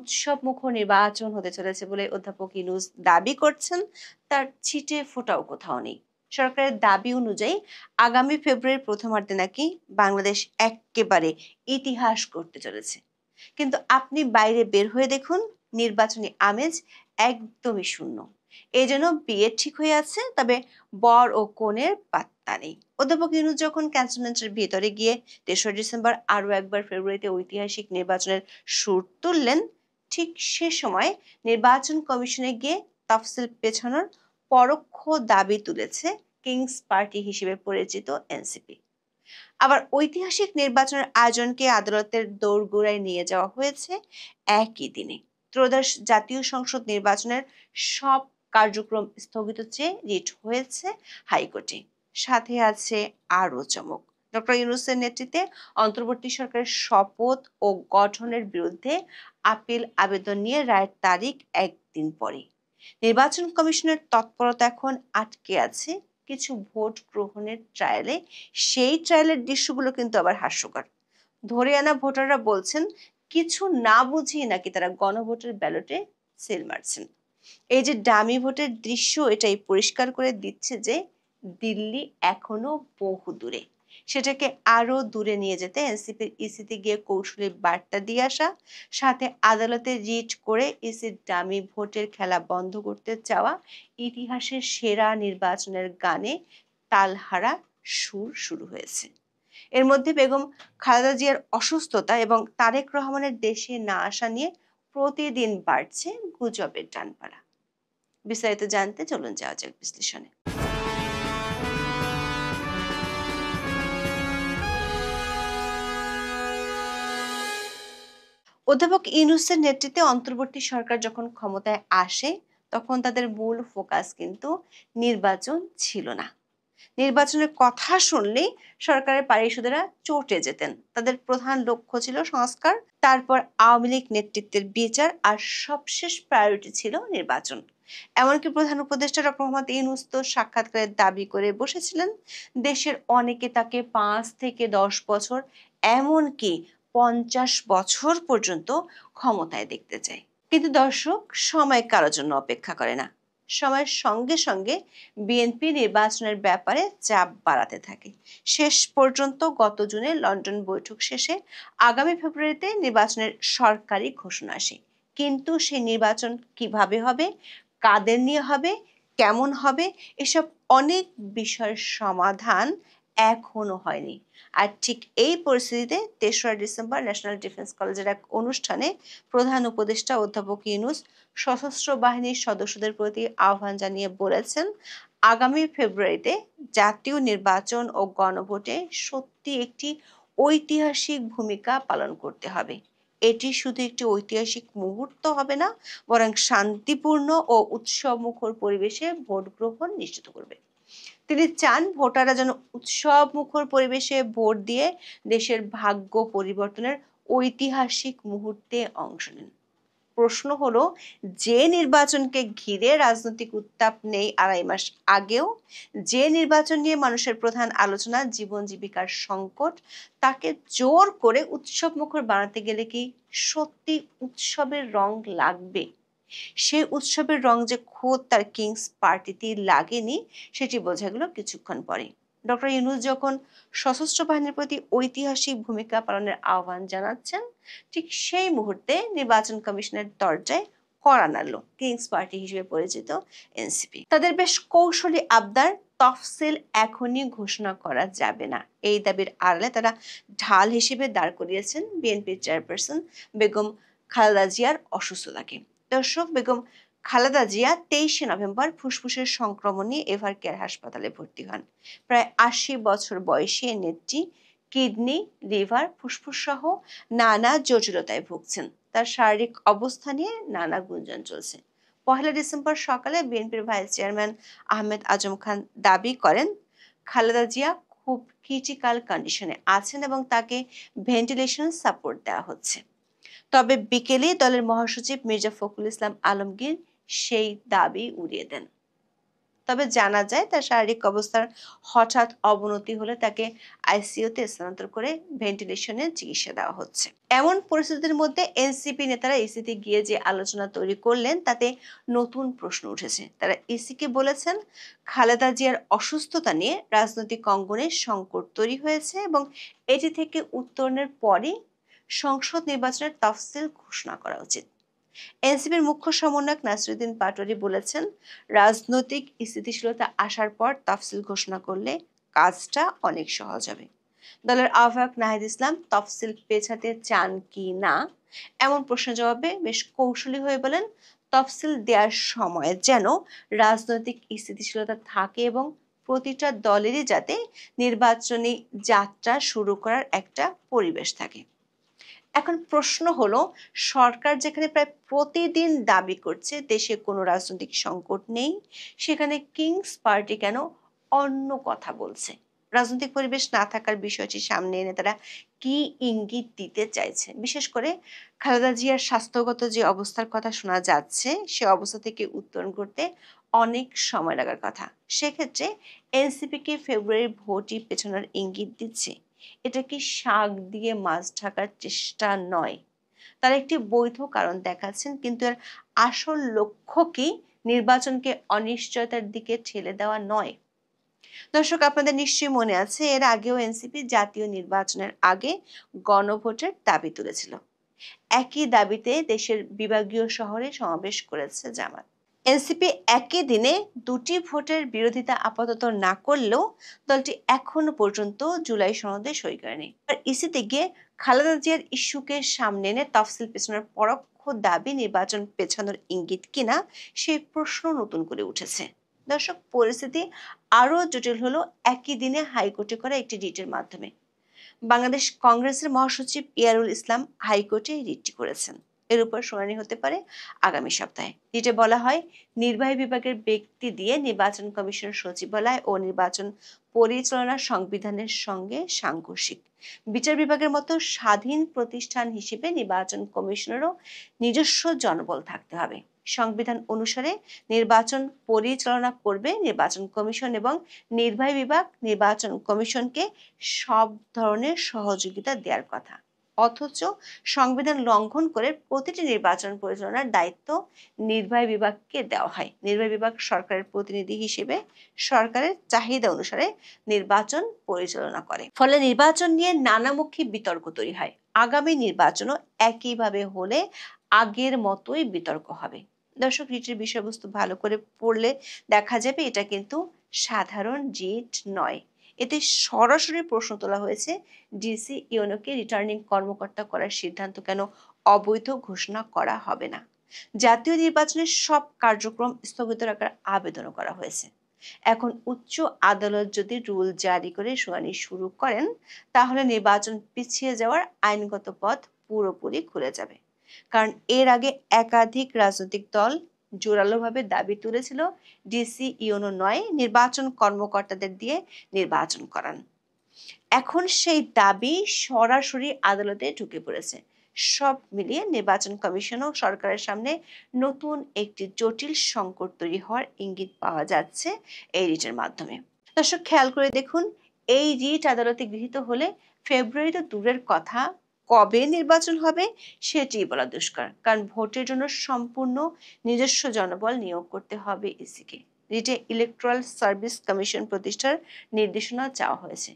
উৎসবমুখর নির্বাচন হতে চলেছে বলে অধ্যাপক ইউনূস দাবি করছেন, তার ছিটে ফোঁটাও কোথাও নেই। সরকারের দাবি অনুযায়ী আগামী ফেব্রুয়ারির প্রথমার্ধে নাকি বাংলাদেশ এক্কেবারে ইতিহাস করতে চলেছে। কিন্তু আপনি বাইরে বের হয়ে দেখুন, নির্বাচনী আমেজ একদমই শূন্য। এই জন্য বিয়ে ঠিক হয়ে আছে, তবে বর ও কনের পাত্তা নেই। অধ্যাপক ইউনূস যখন ক্যান্টনমেন্টের ভিতরে গিয়ে ৩রা ডিসেম্বর আরও একবার ফেব্রুয়ারিতে ঐতিহাসিক নির্বাচনের সুর তুললেন, ঠিক সে সময় নির্বাচন কমিশনে গিয়ে তফসিল পেছানোর পরোক্ষ দাবি তুলেছে কিংস পার্টি হিসেবে পরিচিত এনসিপি। আবার ঐতিহাসিক নির্বাচনের আয়োজনকে আদালতের দোরগোড়ায় নিয়ে যাওয়া হয়েছে একই দিনে। ত্রয়োদশ জাতীয় সংসদ নির্বাচনের সব কার্যক্রম স্থগিত চেয়ে রিট হয়েছে হাইকোর্টে। সাথে আছে আরও চমক। ডক্টর ইউনূসের নেতৃত্বে অন্তর্বর্তী সরকারের শপথ ও গঠনের বিরুদ্ধে আপিল আবেদন নিয়ে রায়ের তারিখ একদিন পরে। নির্বাচন কমিশনের তৎপরতা এখন আটকে আছে কিছু ভোট গ্রহণের ট্রায়ালে। সেই ট্রায়ালের দৃশ্যগুলো কিন্তু আবার হাস্যকর। ধরে আনা ভোটাররা বলছেন কিছু না বুঝিয়ে নাকি তারা গণভোটের ব্যালটে সিল মারছেন। এই যে ডামি ভোটের দৃশ্য, এটাই পরিষ্কার করে দিচ্ছে যে দিল্লি এখনো বহু দূরে। সেটাকে আরো দূরে নিয়ে যেতে এনসিপির ইসিতে গিয়ে কৌশলী বার্তা দিয়ে আসা, সাথে আদালতে রিট করে ইসির ডামি ভোটের খেলা বন্ধ করতে চাওয়া ইতিহাসের সেরা নির্বাচনের গানে তালহারা সুর শুরু হয়েছে। এর মধ্যে বেগম খালেদা জিয়ার অসুস্থতা এবং তারেক রহমানের দেশে না আসা নিয়ে প্রতিদিন বাড়ছে গুজবের ডানপালা। বিস্তারিত জানতে চলুন যাওয়া যাক বিশ্লেষণে। অধ্যাপক ইউনূসের নেতৃত্বে অন্তর্বর্তী সরকার যখন ক্ষমতায় আসে, তখন তাদের মূল ফোকাস কিন্তু নির্বাচন ছিল না। নির্বাচনের কথা শুনলেই সরকারের পারিষদেরা চটে যেতেন। তাদের প্রধান লক্ষ্য ছিল সংস্কার, তারপর আওয়ামী লীগ নেতৃত্বের বিচার, আর সবশেষ প্রায়োরিটি ছিল নির্বাচন। এমনকি প্রধান উপদেষ্টা ডক্টর মোহাম্মদ ইউনূস তো সাক্ষাৎকারের দাবি করে বসেছিলেন দেশের অনেকে তাকে ৫ থেকে ১০ বছর, এমনকি ৫০ বছর পর্যন্ত ক্ষমতায় দেখতে চায়। কিন্তু দর্শক, সময় কারোর জন্য অপেক্ষা করে না। সময়ের সঙ্গে সঙ্গে বিএনপি নির্বাচনের ব্যাপারে চাপ বাড়াতে থাকে। শেষ পর্যন্ত গত জুনে লন্ডন বৈঠক শেষে আগামী ফেব্রুয়ারিতে নির্বাচনের সরকারি ঘোষণা আসে। কিন্তু সেই নির্বাচন কিভাবে হবে, কাদের নিয়ে হবে, কেমন হবে, এসব অনেক বিষয়ের সমাধান এখনো হয়নি। আর ঠিক এই পরিস্থিতিতে ৩রা ডিসেম্বর ন্যাশনাল ডিফেন্স কলেজের এক অনুষ্ঠানে প্রধান উপদেষ্টা অধ্যাপক ইউনূস সশস্ত্র বাহিনীর সদস্যদের প্রতি আহ্বান জানিয়ে বলেছেন, আগামী ফেব্রুয়ারিতে জাতীয় নির্বাচন ও গণভোটে সত্যি একটি ঐতিহাসিক ভূমিকা পালন করতে হবে। এটি শুধু একটি ঐতিহাসিক মুহূর্ত হবে না, বরং শান্তিপূর্ণ ও উৎসবমুখর পরিবেশে ভোট গ্রহণ নিশ্চিত করবে। তিনি চান ভোটাররা যেন উৎসবমুখর পরিবেশে ভোট দিয়ে দেশের ভাগ্য পরিবর্তনের ঐতিহাসিক মুহূর্তে অংশ নেন। প্রশ্ন হলো, যে নির্বাচনকে ঘিরে রাজনৈতিক উত্তাপ নেই ২.৫ মাস আগেও, যে নির্বাচন নিয়ে মানুষের প্রধান আলোচনা জীবন জীবিকার সংকট, তাকে জোর করে উৎসবমুখর বানাতে গেলে কি সত্যি উৎসবের রং লাগবে? সেই উৎসবের রং যে খোদ তার কিংস পার্টিতেই লাগেনি, সেটি বোঝা গেল কিছুক্ষণ পরে। ডক্টর ইউনূস যখন সশস্ত্র বাহিনীর প্রতি ঐতিহাসিক ভূমিকা পালনের আহ্বান জানাচ্ছেন, ঠিক সেই মুহূর্তে নির্বাচন কমিশনের দরজায় কড়া নাড়ল কিংস পার্টি হিসেবে পরিচিত এনসিপি। তাদের বেশ কৌশলী আবদার, তফসিল এখনই ঘোষণা করা যাবে না। এই দাবির আড়ালে তারা ঢাল হিসেবে দাঁড় করিয়েছেন বিএনপির চেয়ারপারসন বেগম খালেদা জিয়ার অসুস্থতাকে। দর্শক, বেগম খালেদা জিয়া ২৩শে নভেম্বর ফুসফুসের সংক্রমণ নিয়ে এভার কেয়ার হাসপাতালে ভর্তি হন। প্রায় ৮০ বছর বয়সী নেত্রী কিডনি, লিভার, ফুসফুস সহ নানা জটিলতায় ভুগছেন। তার শারীরিক অবস্থা নিয়ে নানা গুঞ্জন চলছে। ১ ডিসেম্বর সকালে বিএনপির ভাইস চেয়ারম্যান আহমেদ আজম খান দাবি করেন, খালেদা জিয়া খুব ক্রিটিক্যাল কন্ডিশনে আছেন এবং তাকে ভেন্টিলেশন সাপোর্ট দেওয়া হচ্ছে। তবে বিকেলে দলের মহাসচিব মির্জা ফখরুল ইসলাম আলমগীর সেই দাবি উড়িয়ে দেন। তবে জানা যায় তার শারীরিক অবস্থার হঠাৎ অবনতি হলে তাকে আইসিইউতে স্থানান্তর করে ভেন্টিলেশনে চিকিৎসা দেওয়া হচ্ছে। এমন পরিস্থিতির মধ্যে এনসিপি নেতারা ইসিতে গিয়ে যে আলোচনা তৈরি করলেন তাতে নতুন প্রশ্ন উঠেছে। তারা ইসিকে বলেছেন খালেদা জিয়ার অসুস্থতা নিয়ে রাজনৈতিক অঙ্গনে সংকট তৈরি হয়েছে এবং এটি থেকে উত্তরণের পরই সংসদ নির্বাচনের তফসিল ঘোষণা করা উচিত। এনসিপির মুখ্য সমন্বয়ক নাসিরুদ্দিন পাটোয়ারি বলেছেন রাজনৈতিক স্থিতিশীলতা আসার পর তফসিল ঘোষণা করলে কাজটা অনেক সহজ হবে। দলের আহ্বায়ক নাহিদ ইসলাম তফসিল পেছাতে চান কি না এমন প্রশ্নের জবাবে বেশ কৌশলী হয়ে বলেন তফসিল দেওয়ার সময় যেন রাজনৈতিক স্থিতিশীলতা থাকে এবং প্রতিটা দলেরই যাতে নির্বাচনী যাত্রা শুরু করার একটা পরিবেশ থাকে। এখন প্রশ্ন হলো সরকার যেখানে প্রায় প্রতিদিন দাবি করছে দেশে কোনো রাজনৈতিক সংকট নেই, সেখানে কিংস পার্টি কেন অন্য কথা বলছে? রাজনৈতিক পরিবেশ না থাকার বিষয়টি সামনে এনে তারা কি ইঙ্গিত দিতে চাইছে? বিশেষ করে খালেদা জিয়ার স্বাস্থ্যগত যে অবস্থার কথা শোনা যাচ্ছে সে অবস্থা থেকে উত্তরণ করতে অনেক সময় লাগার কথা। সেক্ষেত্রে এনসিপিকে ফেব্রুয়ারির ভোটই পেছনের ইঙ্গিত দিচ্ছে। এটা কি শাক দিয়ে মাছ ঢাকার চেষ্টা নয়? তারা একটি বৈধ কারণ দেখাচ্ছেন, কিন্তু এর আসল লক্ষ্য কি নির্বাচনকে অনিশ্চয়তার দিকে ঠেলে দেওয়া নয়? দর্শক, আপনাদের নিশ্চয়ই মনে আছে এর আগেও এনসিপি জাতীয় নির্বাচনের আগে গণভোটের দাবি তুলেছিল। একই দাবিতে দেশের বিভাগীয় শহরে সমাবেশ করেছে জামাত। এনসিপি একই দিনে দুটি ভোটের বিরোধিতা আপাতত না করলেও দলটি এখনো পর্যন্ত জুলাই সনদে সই করেনি। আর ইসিতে গিয়ে খালেদা জিয়ার ইস্যুকে সামনে এনে তফসিল পেছানোর পরোক্ষ দাবি নির্বাচন পেছানোর ইঙ্গিত কিনা সেই প্রশ্ন নতুন করে উঠেছে। দর্শক, পরিস্থিতি আরও জটিল হলো একই দিনে হাইকোর্টে করা একটি রিটের মাধ্যমে। বাংলাদেশ কংগ্রেসের মহাসচিব ইয়ারুল ইসলাম হাইকোর্টে রিটটি করেছেন। এর উপর শুনানি হতে পারে আগামী সপ্তাহে। রিটে বলা হয় নির্বাহী বিভাগের ব্যক্তি দিয়ে নির্বাচন কমিশনের সচিবালয় ও নির্বাচন পরিচালনা সংবিধানের সঙ্গে সাংঘর্ষিক। বিচার বিভাগের মতো স্বাধীন প্রতিষ্ঠান হিসেবে নির্বাচন কমিশনেরও নিজস্ব জনবল থাকতে হবে। সংবিধান অনুসারে নির্বাচন পরিচালনা করবে নির্বাচন কমিশন এবং নির্বাহী বিভাগ নির্বাচন কমিশনকে সব ধরনের সহযোগিতা দেওয়ার কথা। অথচ সংবিধান লঙ্ঘন করে প্রতিটি নির্বাচন পরিচালনার দায়িত্ব নির্বাহী বিভাগকে দেওয়া হয়। নির্বাহী বিভাগ সরকারের প্রতিনিধি হিসেবে সরকারের চাহিদা অনুসারে নির্বাচন পরিচালনা করে। ফলে নির্বাচন নিয়ে নানামুখী বিতর্ক তৈরি হয়। আগামী নির্বাচনও একইভাবে হলে আগের মতোই বিতর্ক হবে। দর্শক, রিটের বিষয়বস্তু ভালো করে পড়লে দেখা যাবে এটা কিন্তু সাধারণ রিট নয়। এতে সরাসরি প্রশ্ন তোলা হয়েছে ডিসি ইউনোকে রিটার্নিং কর্মকর্তা করার সিদ্ধান্ত কেন অবৈধ ঘোষণা করা হবে না। জাতীয় নির্বাচনের সব কার্যক্রম স্থগিত রাখার আবেদনও করা হয়েছে। এখন উচ্চ আদালত যদি রুল জারি করে শুনানি শুরু করেন তাহলে নির্বাচন পিছিয়ে যাওয়ার আইনগত পথ পুরোপুরি খুলে যাবে। কারণ এর আগে একাধিক রাজনৈতিক দল জোরালোভাবে দাবি তুলেছিল ডিসি ইউনো নয় নির্বাচন কর্মকর্তাদের দিয়ে নির্বাচন করান। এখন সেই দাবি সরাসরি আদালতে ঢুকে পড়েছে। সব মিলিয়ে নির্বাচন কমিশন ও সরকারের সামনে নতুন একটি জটিল সংকট তৈরি হওয়ার ইঙ্গিত পাওয়া যাচ্ছে এই রিটের মাধ্যমে। দর্শক, খেয়াল করে দেখুন, এই রিট আদালতে গৃহীত হলে ফেব্রুয়ারিতে দূরের কথা, কবে নির্বাচন হবে সেটিই বলা দুষ্কর। কারণ ভোটের জন্য সম্পূর্ণ নিজস্ব জনবল নিয়োগ করতে হবে ইসিকে। রিটে ইলেকট্রাল সার্ভিস কমিশন প্রতিষ্ঠার নির্দেশনা চাওয়া হয়েছে।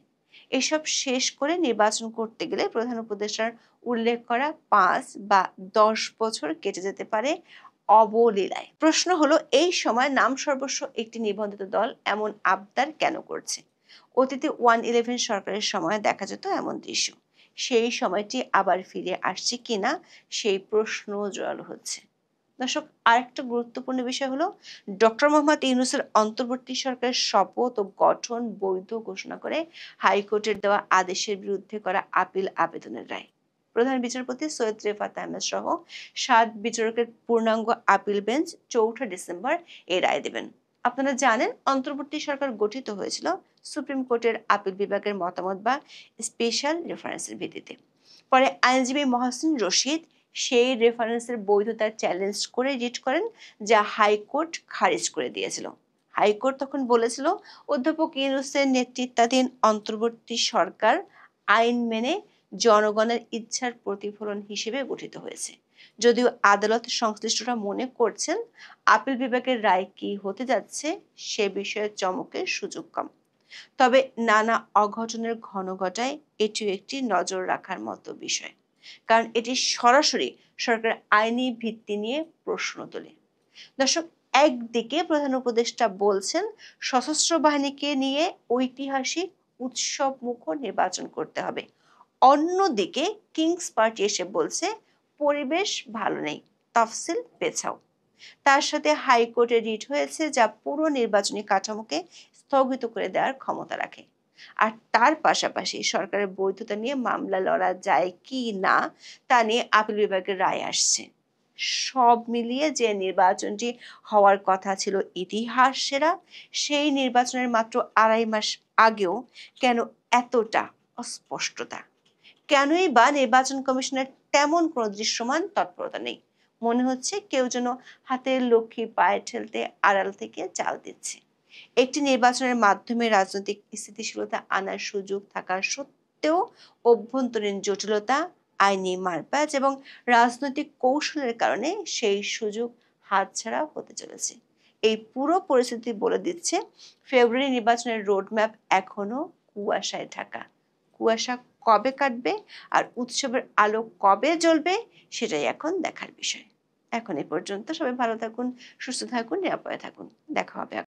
এসব শেষ করে নির্বাচন করতে গেলে প্রধান উপদেষ্টার উল্লেখ করা 5 বা 10 বছর কেটে যেতে পারে অবলীলায়। প্রশ্ন হলো এই সময় নাম সর্বস্ব একটি নিবন্ধিত দল এমন আবদার কেন করছে? অতীতে 111 সরকারের সময় দেখা যেত এমন দৃশ্য। সেই সময়টি আবার ফিরে আসছে কিনা সেই প্রশ্ন জোরালো হচ্ছে। দর্শক, আরেকটা গুরুত্বপূর্ণ বিষয় হলো ডক্টর মোহাম্মদ ইউনূসের অন্তর্বর্তী সরকারের শপথ ও গঠন বৈধ ঘোষণা করে হাইকোর্টের দেওয়া আদেশের বিরুদ্ধে করা আপিল আবেদনের রায়। প্রধান বিচারপতি সৈয়দ রেফাত আহমেদ সহ 7 বিচারকের পূর্ণাঙ্গ আপিল বেঞ্চ 4 ডিসেম্বর এই রায় দেবেন। আপনারা জানেন অন্তর্বর্তী সরকার গঠিত হয়েছিল সুপ্রিম কোর্টের আপিল বিভাগের মতামত বা স্পেশাল রেফারেন্সের ভিত্তিতে। পরে আইনজীবী মহসিন রশিদ সেই রেফারেন্সের বৈধতা চ্যালেঞ্জ করে রিট করেন, যা হাইকোর্ট খারিজ করে দিয়েছিল। হাইকোর্ট তখন বলেছিল অধ্যাপক ইউনূসের নেতৃত্বাধীন অন্তর্বর্তী সরকার আইন মেনে জনগণের ইচ্ছার প্রতিফলন হিসেবে গঠিত হয়েছে। যদিও আদালত সংশ্লিষ্টরা মনে করছেন আপিল বিভাগের রায় কি হতে যাচ্ছে সে বিষয়ে চমকের সুযোগ কম। তবে নানা অঘটনের ঘনঘটায় এটিও একটি নজর রাখার মতো বিষয়, কারণ এটি সরাসরি সরকারের আইনি ভিত্তি নিয়ে প্রশ্ন তোলে। দর্শক, একদিকে প্রধান উপদেষ্টা বলছেন সশস্ত্র বাহিনীকে নিয়ে ঐতিহাসিক উৎসব মুখর নির্বাচন করতে হবে, অন্যদিকে কিংস পার্টি এসে বলছে পরিবেশ ভালো নেই, তফসিল পেছাও। তার সাথে হাইকোর্টে রিট হয়েছে যা পুরো নির্বাচনী কাঠামোকে স্থগিত করে দেওয়ার ক্ষমতা রাখে। আর তার পাশাপাশি সরকারের বৈধতা নিয়ে মামলা লড়া যায় কি না তা নিয়ে আপিল বিভাগের রায় আসছে। সব মিলিয়ে যে নির্বাচনটি হওয়ার কথা ছিল ইতিহাস সেরা, সেই নির্বাচনের মাত্র ২.৫ মাস আগেও কেন এতটা অস্পষ্টতা? কেনই বা নির্বাচন কমিশনের তেমন কোনো দৃশ্যমান তৎপরতা নেই? মনে হচ্ছে কেউ যেন হাতের লক্ষ্মী পায়ে ঠেলতে আড়াল থেকে চাল দিচ্ছে। একটি নির্বাচনের মাধ্যমে রাজনৈতিক স্থিতিশীলতা আনার সুযোগ থাকা সত্ত্বেও অভ্যন্তরীণ জটিলতা, আইনি মারপ্যাচ এবং রাজনৈতিক কৌশলের কারণে সেই সুযোগ হাতছাড়া হতে চলেছে। এই পুরো পরিস্থিতি বলে দিচ্ছে ফেব্রুয়ারি নির্বাচনের রোডম্যাপ এখনো কুয়াশায় ঢাকা। কুয়াশা কবে কাটবে আর উৎসবের আলো কবে জ্বলবে সেটাই এখন দেখার বিষয়। এখন এ পর্যন্ত। সবাই ভালো থাকুন, সুস্থ থাকুন, নিরাপদে থাকুন। দেখা হবে।